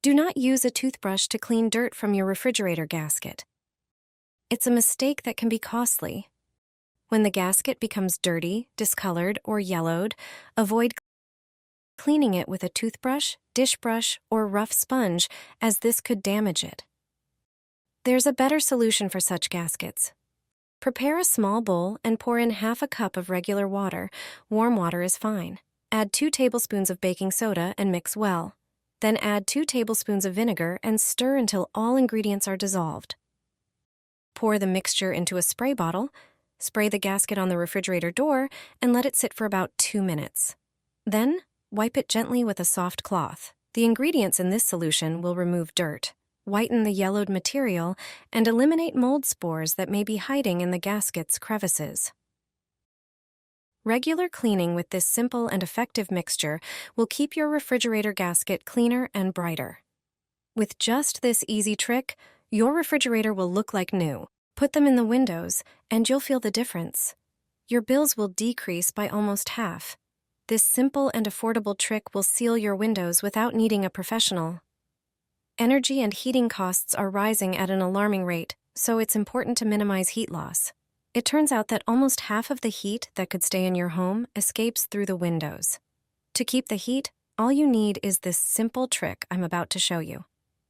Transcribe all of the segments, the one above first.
Do not use a toothbrush to clean dirt from your refrigerator gasket. It's a mistake that can be costly. When the gasket becomes dirty, discolored, or yellowed, avoid cleaning it with a toothbrush, dish brush, or rough sponge, as this could damage it. There's a better solution for such gaskets. Prepare a small bowl and pour in half a cup of regular water. Warm water is fine. Add 2 tablespoons of baking soda and mix well. Then add 2 tablespoons of vinegar and stir until all ingredients are dissolved. Pour the mixture into a spray bottle, spray the gasket on the refrigerator door, and let it sit for about 2 minutes. Then, wipe it gently with a soft cloth. The ingredients in this solution will remove dirt, whiten the yellowed material, and eliminate mold spores that may be hiding in the gasket's crevices. Regular cleaning with this simple and effective mixture will keep your refrigerator gasket cleaner and brighter. With just this easy trick, your refrigerator will look like new. Put them in the windows, and you'll feel the difference. Your bills will decrease by almost half. This simple and affordable trick will seal your windows without needing a professional. Energy and heating costs are rising at an alarming rate, so it's important to minimize heat loss. It turns out that almost half of the heat that could stay in your home escapes through the windows. To keep the heat, all you need is this simple trick I'm about to show you.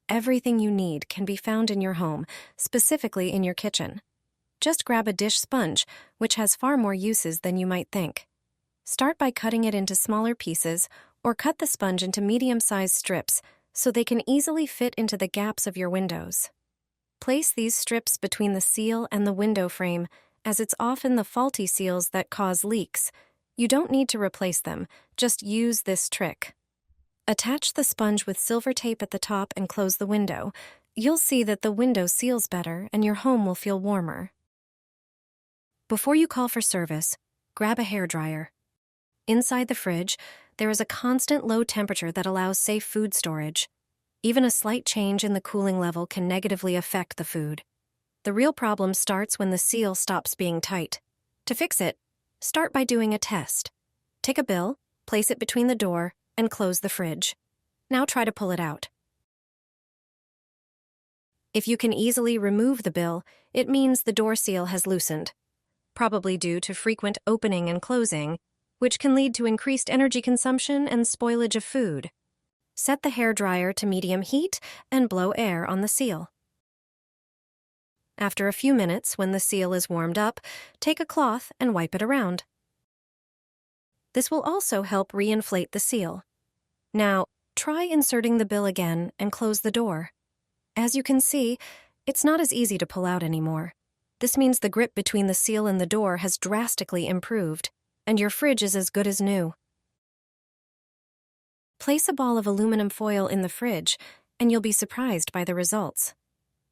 Everything you need can be found in your home, specifically in your kitchen. Just grab a dish sponge, which has far more uses than you might think. Start by cutting it into smaller pieces, or cut the sponge into medium-sized strips so they can easily fit into the gaps of your windows. Place these strips between the seal and the window frame, as it's often the faulty seals that cause leaks. You don't need to replace them, just use this trick. Attach the sponge with silver tape at the top and close the window. You'll see that the window seals better and your home will feel warmer. Before you call for service, grab a hairdryer. Inside the fridge, there is a constant low temperature that allows safe food storage. Even a slight change in the cooling level can negatively affect the food. The real problem starts when the seal stops being tight. To fix it, start by doing a test. Take a bill, place it between the door, and close the fridge. Now try to pull it out. If you can easily remove the bill, it means the door seal has loosened, probably due to frequent opening and closing, which can lead to increased energy consumption and spoilage of food. Set the hairdryer to medium heat and blow air on the seal. After a few minutes, when the seal is warmed up, take a cloth and wipe it around. This will also help reinflate the seal. Now, try inserting the bill again and close the door. As you can see, it's not as easy to pull out anymore. This means the grip between the seal and the door has drastically improved, and your fridge is as good as new. Place a ball of aluminum foil in the fridge, and you'll be surprised by the results.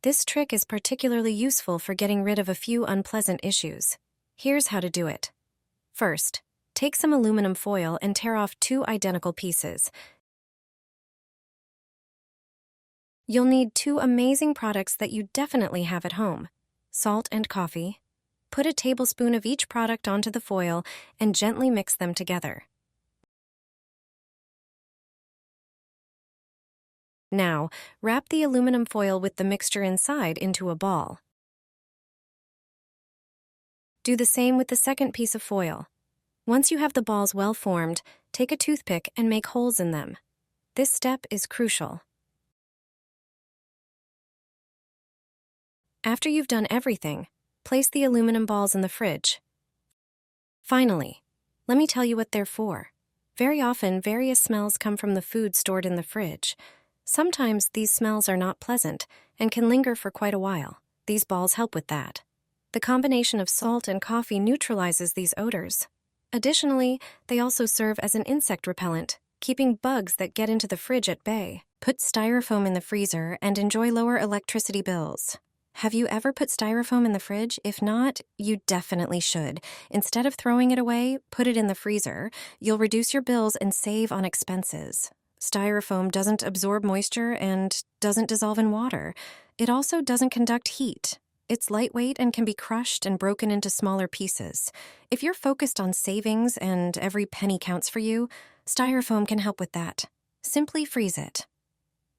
This trick is particularly useful for getting rid of a few unpleasant issues. Here's how to do it. First, take some aluminum foil and tear off 2 identical pieces. You'll need 2 amazing products that you definitely have at home: salt and coffee. Put a tablespoon of each product onto the foil and gently mix them together. Now, wrap the aluminum foil with the mixture inside into a ball. Do the same with the second piece of foil. Once you have the balls well formed, take a toothpick and make holes in them. This step is crucial. After you've done everything, place the aluminum balls in the fridge. Finally, let me tell you what they're for. Very often, various smells come from the food stored in the fridge. Sometimes these smells are not pleasant and can linger for quite a while. These balls help with that. The combination of salt and coffee neutralizes these odors. Additionally, they also serve as an insect repellent, keeping bugs that get into the fridge at bay. Put styrofoam in the freezer and enjoy lower electricity bills. Have you ever put styrofoam in the fridge? If not, you definitely should. Instead of throwing it away, put it in the freezer. You'll reduce your bills and save on expenses. Styrofoam doesn't absorb moisture and doesn't dissolve in water. It also doesn't conduct heat. It's lightweight and can be crushed and broken into smaller pieces. If you're focused on savings and every penny counts for you, styrofoam can help with that. Simply freeze it.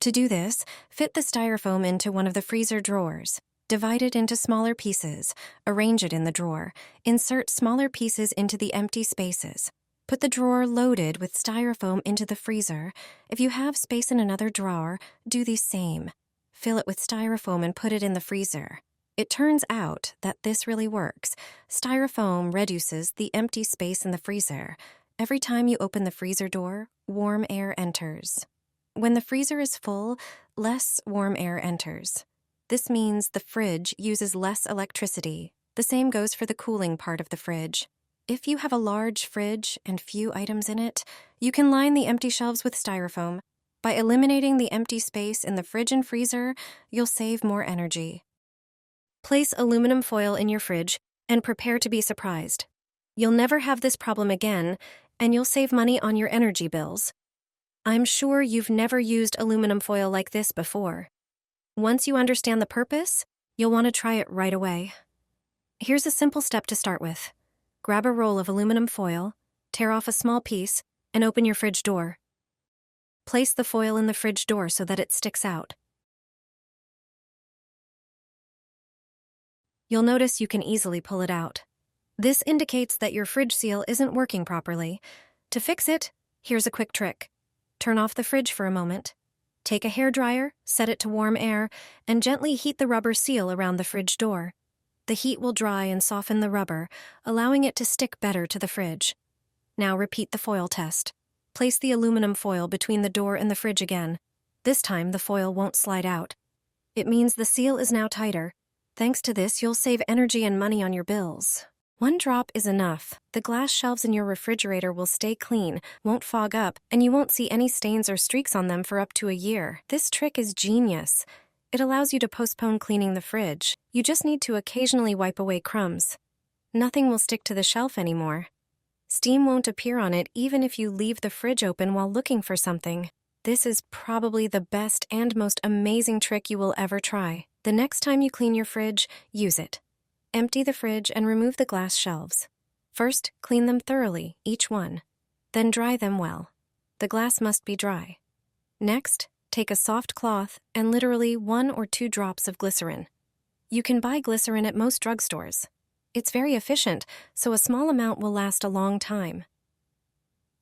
To do this, fit the styrofoam into one of the freezer drawers. Divide it into smaller pieces, arrange it in the drawer, insert smaller pieces into the empty spaces. Put the drawer loaded with styrofoam into the freezer. If you have space in another drawer, do the same. Fill it with styrofoam and put it in the freezer. It turns out that this really works. Styrofoam reduces the empty space in the freezer. Every time you open the freezer door, warm air enters. When the freezer is full, less warm air enters. This means the fridge uses less electricity. The same goes for the cooling part of the fridge. If you have a large fridge and few items in it, you can line the empty shelves with styrofoam. By eliminating the empty space in the fridge and freezer, you'll save more energy. Place aluminum foil in your fridge and prepare to be surprised. You'll never have this problem again, and you'll save money on your energy bills. I'm sure you've never used aluminum foil like this before. Once you understand the purpose, you'll want to try it right away. Here's a simple step to start with. Grab a roll of aluminum foil, tear off a small piece, and open your fridge door. Place the foil in the fridge door so that it sticks out. You'll notice you can easily pull it out. This indicates that your fridge seal isn't working properly. To fix it, here's a quick trick. Turn off the fridge for a moment. Take a hairdryer, set it to warm air, and gently heat the rubber seal around the fridge door. The heat will dry and soften the rubber, allowing it to stick better to the fridge. Now repeat the foil test. Place the aluminum foil between the door and the fridge again. This time the foil won't slide out. It means the seal is now tighter. Thanks to this, you'll save energy and money on your bills. One drop is enough. The glass shelves in your refrigerator will stay clean, won't fog up, and you won't see any stains or streaks on them for up to a year. This trick is genius. It allows you to postpone cleaning the fridge. You just need to occasionally wipe away crumbs. Nothing will stick to the shelf anymore. Steam won't appear on it even if you leave the fridge open while looking for something. This is probably the best and most amazing trick you will ever try. The next time you clean your fridge, use it. Empty the fridge and remove the glass shelves. First, clean them thoroughly, each one. Then dry them well. The glass must be dry. Next, take a soft cloth and literally 1 or 2 drops of glycerin. You can buy glycerin at most drugstores. It's very efficient, so a small amount will last a long time.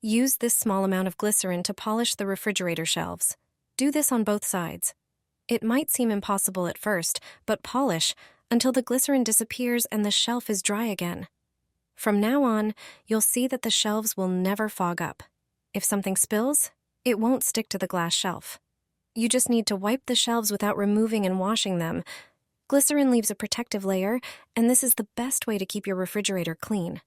Use this small amount of glycerin to polish the refrigerator shelves. Do this on both sides. It might seem impossible at first, but polish until the glycerin disappears and the shelf is dry again. From now on, you'll see that the shelves will never fog up. If something spills, it won't stick to the glass shelf. You just need to wipe the shelves without removing and washing them. Glycerin leaves a protective layer, and this is the best way to keep your refrigerator clean.